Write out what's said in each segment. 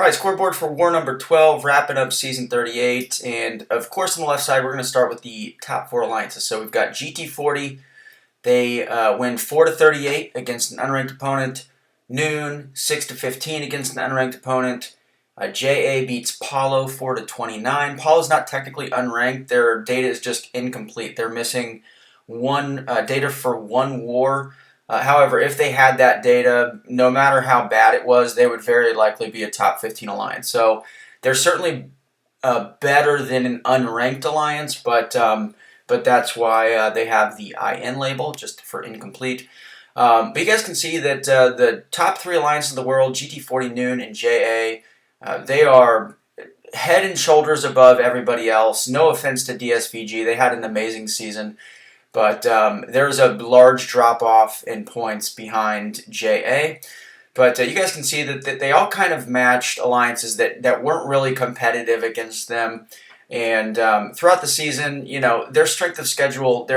All right, scoreboard for war number 12, wrapping up season 38. And of course, on the left side, we're going to start with the top four alliances. So we've got GT40. They win 4-38 against an unranked opponent. Noon 6-15 against an unranked opponent. JA beats Paulo 4-29. Paulo's not technically unranked. Their data is just incomplete. They're missing one data for one war. However, if they had that data, no matter how bad it was, they would very likely be a top 15 alliance. So they're certainly better than an unranked alliance, but that's why they have the IN label, just for incomplete. But you guys can see that the top three alliances in the world, GT40, Noon, and JA, they are head and shoulders above everybody else. No offense to DSVG, they had an amazing season. But there's a large drop-off in points behind JA. But you guys can see that they all kind of matched alliances that weren't really competitive against them. And throughout the season, you know, their strength of schedule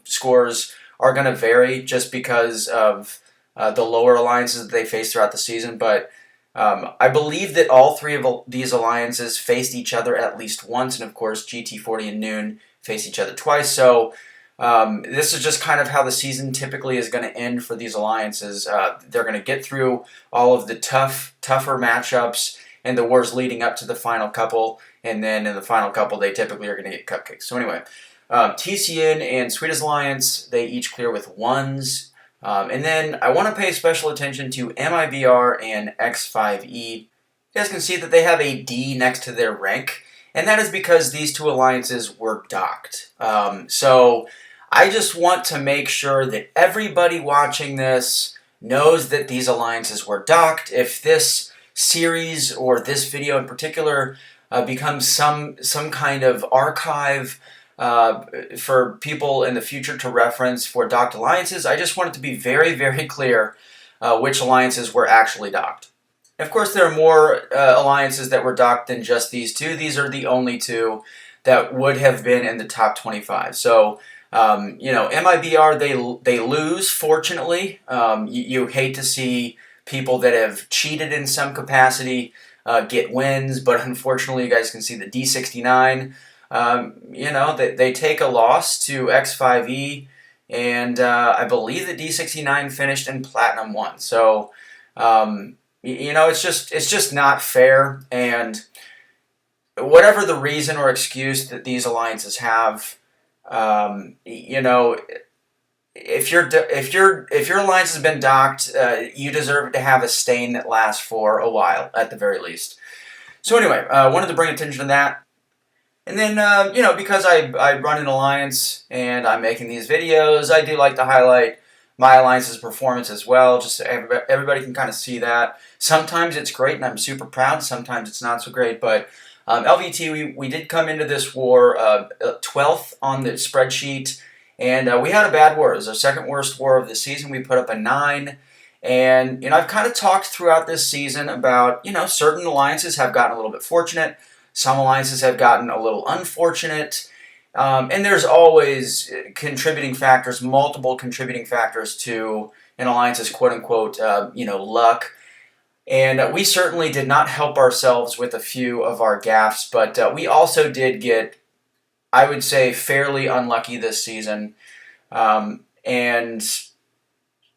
scores are going to vary just because of the lower alliances that they face throughout the season. But I believe that all three of these alliances faced each other at least once. And of course, GT40 and Noon face each other twice. So this is just kind of how the season typically is going to end for these alliances. They're going to get through all of the tougher matchups and the wars leading up to the final couple, and then in the final couple they typically are going to get cupcakes. So anyway, TCN and Sweetest Alliance, they each clear with ones. And then I want to pay special attention to MIBR and X5E. You guys can see that they have a D next to their rank. And that is because these two alliances were docked. So I just want to make sure that everybody watching this knows that these alliances were docked. If this series or this video in particular becomes some kind of archive for people in the future to reference for docked alliances, I just want it to be very, very clear which alliances were actually docked. Of course, there are more alliances that were docked than just these two. These are the only two that would have been in the top 25. So, you know, MIBR, they lose, fortunately. You hate to see people that have cheated in some capacity get wins, but unfortunately, you guys can see the D69, you know, they take a loss to X5E, and I believe the D69 finished in Platinum 1. So, you know, it's just not fair, and whatever the reason or excuse that these alliances have, you know, if your alliance has been docked, you deserve to have a stain that lasts for a while at the very least. So anyway, I wanted to bring attention to that, and then you know, because I run an alliance and I'm making these videos, I do like to highlight my alliance's performance as well, just so everybody can kind of see that. Sometimes it's great and I'm super proud, sometimes it's not so great, but LVT, we did come into this war 12th on the spreadsheet, and we had a bad war. It was our second worst war of the season. We put up a 9, and you know, I've kind of talked throughout this season about, you know, certain alliances have gotten a little bit fortunate, some alliances have gotten a little unfortunate, and there's always contributing factors, multiple contributing factors to an alliance's quote-unquote, you know, luck. And we certainly did not help ourselves with a few of our gaffes, but we also did get, I would say, fairly unlucky this season. And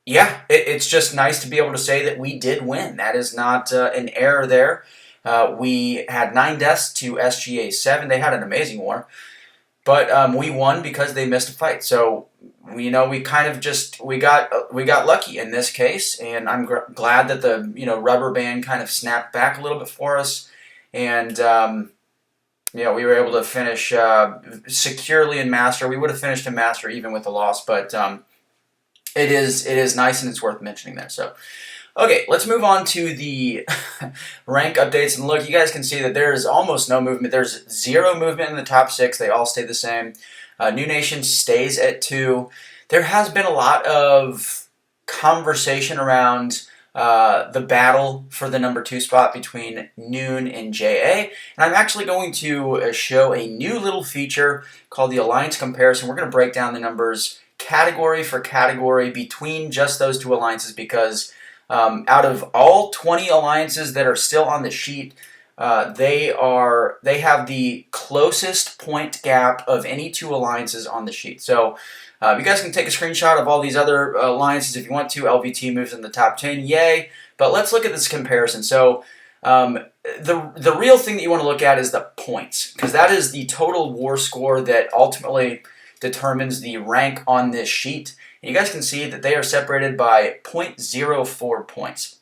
yeah, it's just nice to be able to say that we did win. That is not an error there. We had 9 deaths to SGA 7. They had an amazing war. But we won because they missed a fight. So, you know, we kind of just, we got lucky in this case, and I'm glad that the, you know, rubber band kind of snapped back a little bit for us, and yeah, we were able to finish securely in Master. We would have finished in Master even with a loss, but it is nice and it's worth mentioning there. So, okay, let's move on to the rank updates. And look, you guys can see that there is almost no movement. There's 0 movement in the top 6. They all stay the same. New Nation stays at 2. There has been a lot of conversation around the battle for the number 2 spot between Noon and JA. And I'm actually going to show a new little feature called the Alliance Comparison. We're going to break down the numbers category for category between just those two alliances because Out of all 20 alliances that are still on the sheet, they have the closest point gap of any two alliances on the sheet. So you guys can take a screenshot of all these other alliances if you want to. LVT moves in the top 10, yay! But let's look at this comparison. So the real thing that you want to look at is the points, because that is the total war score that ultimately determines the rank on this sheet. And you guys can see that they are separated by 0.04 points.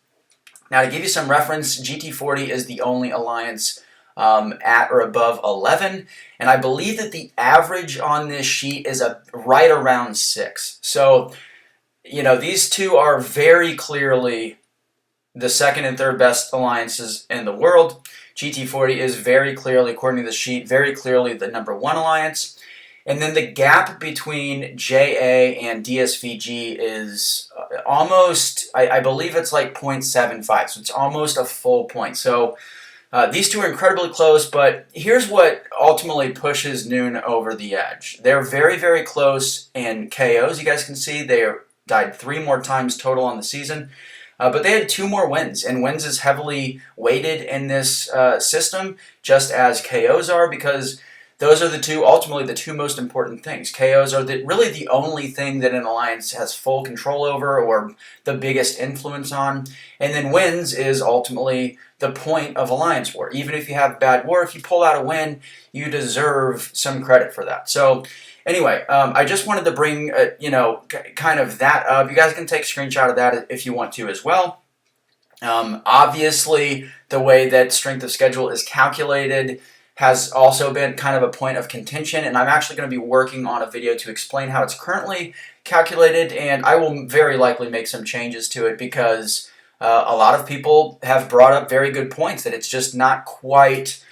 Now, to give you some reference, GT40 is the only alliance at or above 11, and I believe that the average on this sheet is right around 6. So, you know, these two are very clearly the second and third best alliances in the world. GT40 is very clearly, according to the sheet, very clearly the number 1 alliance. And then the gap between JA and DSVG is almost, I believe it's like 0.75, so it's almost a full point. So these two are incredibly close, but here's what ultimately pushes Noon over the edge. They're very, very close in KOs. You guys can see they died 3 more times total on the season. But they had 2 more wins, and wins is heavily weighted in this system, just as KOs are, because those are ultimately the two most important things. KOs are really the only thing that an alliance has full control over or the biggest influence on. And then wins is ultimately the point of alliance war. Even if you have bad war, if you pull out a win, you deserve some credit for that. So anyway, I just wanted to bring, kind of that up. You guys can take a screenshot of that if you want to as well. Obviously, the way that strength of schedule is calculated has also been kind of a point of contention, and I'm actually going to be working on a video to explain how it's currently calculated, and I will very likely make some changes to it because a lot of people have brought up very good points that it's just not quite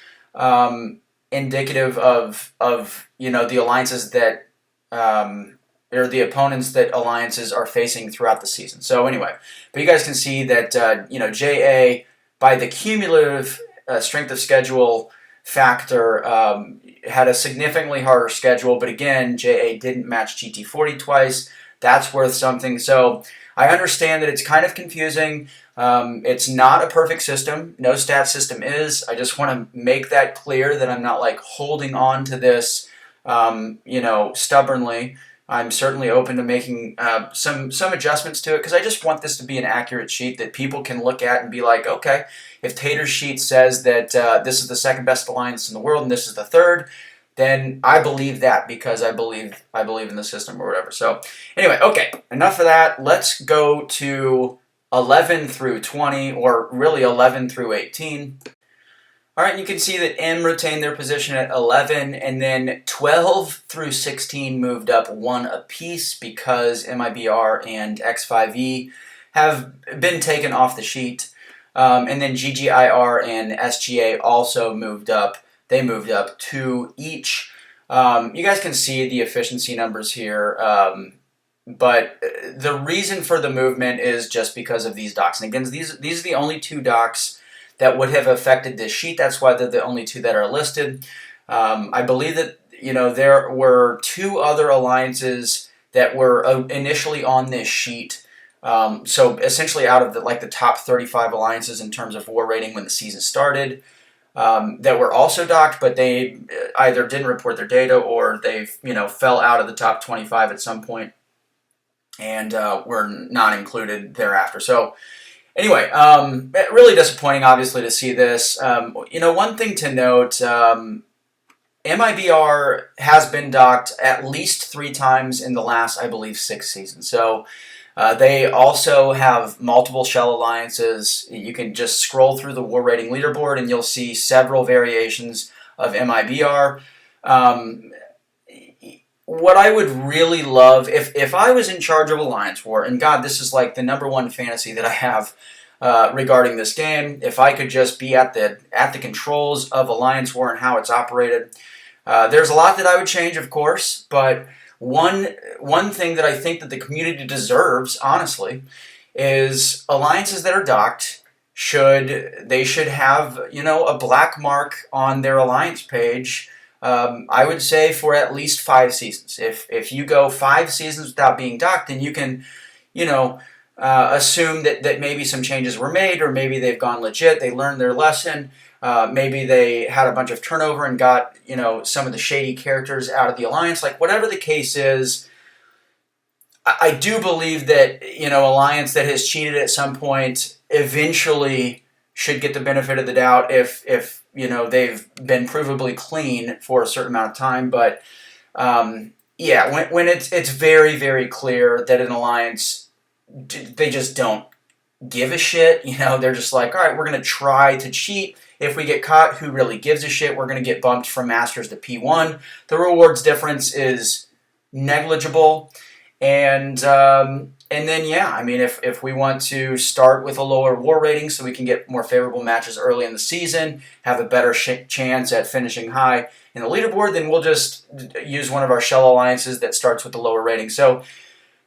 indicative of the alliances that or the opponents that alliances are facing throughout the season. So anyway, but you guys can see that JA by the cumulative strength of schedule factor had a significantly harder schedule, but again, JA didn't match GT40 twice. That's worth something. So I understand that it's kind of confusing. It's not a perfect system. No stat system is. I just want to make that clear that I'm not like holding on to this, stubbornly. I'm certainly open to making some adjustments to it because I just want this to be an accurate sheet that people can look at and be like, okay, if Tater's sheet says that this is the second best alliance in the world and this is the third, then I believe that because I believe in the system or whatever. So anyway, okay, enough of that. Let's go to 11 through 20, or really 11 through 18. All right, you can see that M retained their position at 11, and then 12 through 16 moved up 1 apiece because MIBR and X5E have been taken off the sheet. And then GGIR and SGA also moved up. They moved up 2 each. You guys can see the efficiency numbers here, but the reason for the movement is just because of these docks. And again, these are the only 2 docks that would have affected this sheet. That's why they're the only 2 that are listed. I believe that there were 2 other alliances that were initially on this sheet. So essentially out of the top 35 alliances in terms of war rating when the season started, that were also docked, but they either didn't report their data or they fell out of the top 25 at some point and were not included thereafter. So anyway, really disappointing, obviously, to see this. One thing to note, MIBR has been docked at least 3 times in the last, I believe, 6 seasons. So they also have multiple shell alliances. You can just scroll through the war rating leaderboard and you'll see several variations of MIBR. What I would really love, if I was in charge of Alliance War, and God, this is like the #1 fantasy that I have regarding this game, if I could just be at the controls of Alliance War and how it's operated. There's a lot that I would change, of course, but one thing that I think that the community deserves, honestly, is alliances that are docked should have a black mark on their alliance page. I would say for at least 5 seasons. If you go 5 seasons without being docked, then you can, assume that maybe some changes were made, or maybe they've gone legit, they learned their lesson, maybe they had a bunch of turnover and got, some of the shady characters out of the alliance. Like, whatever the case is, I do believe that, alliance that has cheated at some point eventually should get the benefit of the doubt if they've been provably clean for a certain amount of time. But yeah, when it's very, very clear that an alliance, they just don't give a shit. They're just like, all right, we're going to try to cheat. If we get caught, who really gives a shit? We're going to get bumped from Masters to P1. The rewards difference is negligible. And then, yeah, I mean, if we want to start with a lower war rating so we can get more favorable matches early in the season, have a better chance at finishing high in the leaderboard, then we'll just use one of our shell alliances that starts with the lower rating. So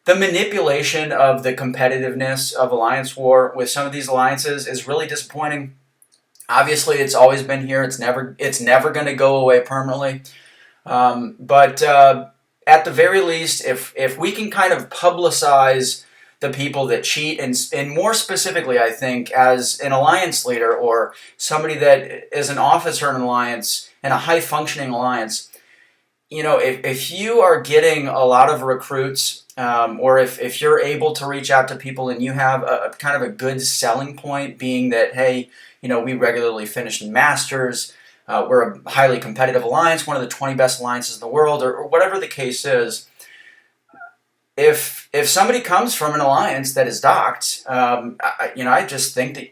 the manipulation of the competitiveness of Alliance War with some of these alliances is really disappointing. Obviously, it's always been here. It's never going to go away permanently. But at the very least, if we can kind of publicize the people that cheat, and more specifically, I think, as an alliance leader or somebody that is an officer in an alliance, in a high-functioning alliance, if you are getting a lot of recruits, or if you're able to reach out to people and you have a kind of a good selling point, being that, hey, we regularly finish in Masters, we're a highly competitive alliance, one of the 20 best alliances in the world, or whatever the case is. If somebody comes from an alliance that is docked, I just think that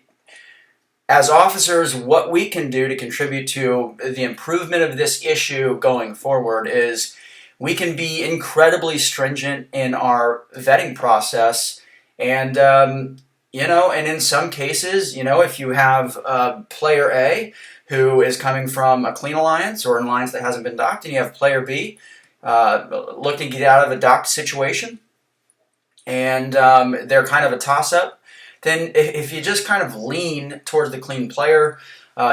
as officers, what we can do to contribute to the improvement of this issue going forward is we can be incredibly stringent in our vetting process, and and in some cases, if you have player A who is coming from a clean alliance or an alliance that hasn't been docked, and you have player B looking to get out of a docked situation, and they're kind of a toss-up, then if you just kind of lean towards the clean player,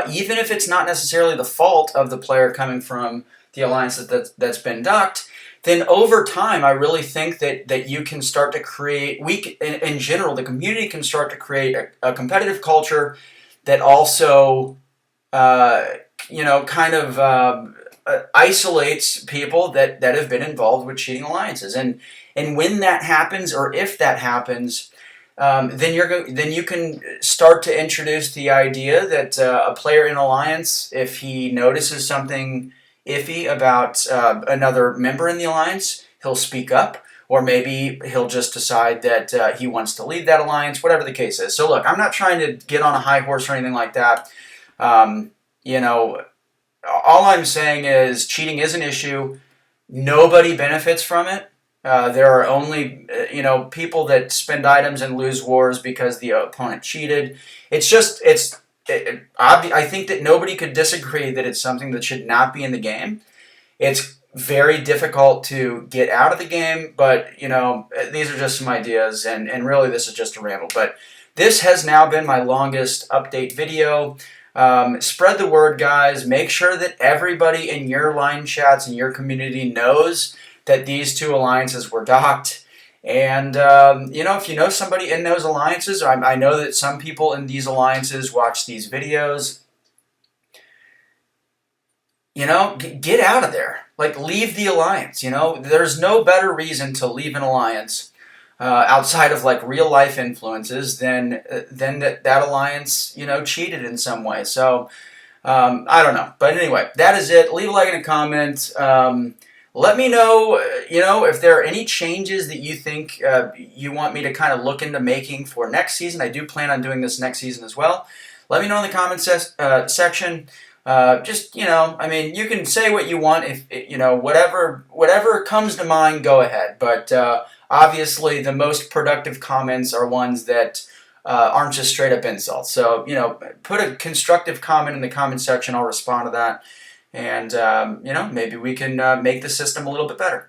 even if it's not necessarily the fault of the player coming from the alliance that's been docked, then over time, I really think that you can start to create, in general, the community can start to create a competitive culture that also, isolates people that have been involved with cheating alliances. And when that happens, or if that happens, then you can start to introduce the idea that a player in alliance, if he notices something iffy about another member in the alliance, he'll speak up, or maybe he'll just decide that he wants to leave that alliance, whatever the case is. So look, I'm not trying to get on a high horse or anything like that. All I'm saying is cheating is an issue. Nobody benefits from it. There are only, people that spend items and lose wars because the opponent cheated. I think that nobody could disagree that it's something that should not be in the game. It's very difficult to get out of the game, but, these are just some ideas, and really this is just a ramble. But this has now been my longest update video. Spread the word, guys. Make sure that everybody in your line chats and your community knows that these two alliances were docked. And, if you know somebody in those alliances, I know that some people in these alliances watch these videos, get out of there. Like, leave the alliance, There's no better reason to leave an alliance outside of, like, real-life influences than that alliance, cheated in some way. So, I don't know. But anyway, that is it. Leave a like and a comment. Let me know, if there are any changes that you think you want me to kind of look into making for next season. I do plan on doing this next season as well. Let me know in the comment section. You can say what you want. If whatever comes to mind, go ahead. But obviously, the most productive comments are ones that aren't just straight up insults. So, put a constructive comment in the comment section. I'll respond to that. And, maybe we can make the system a little bit better.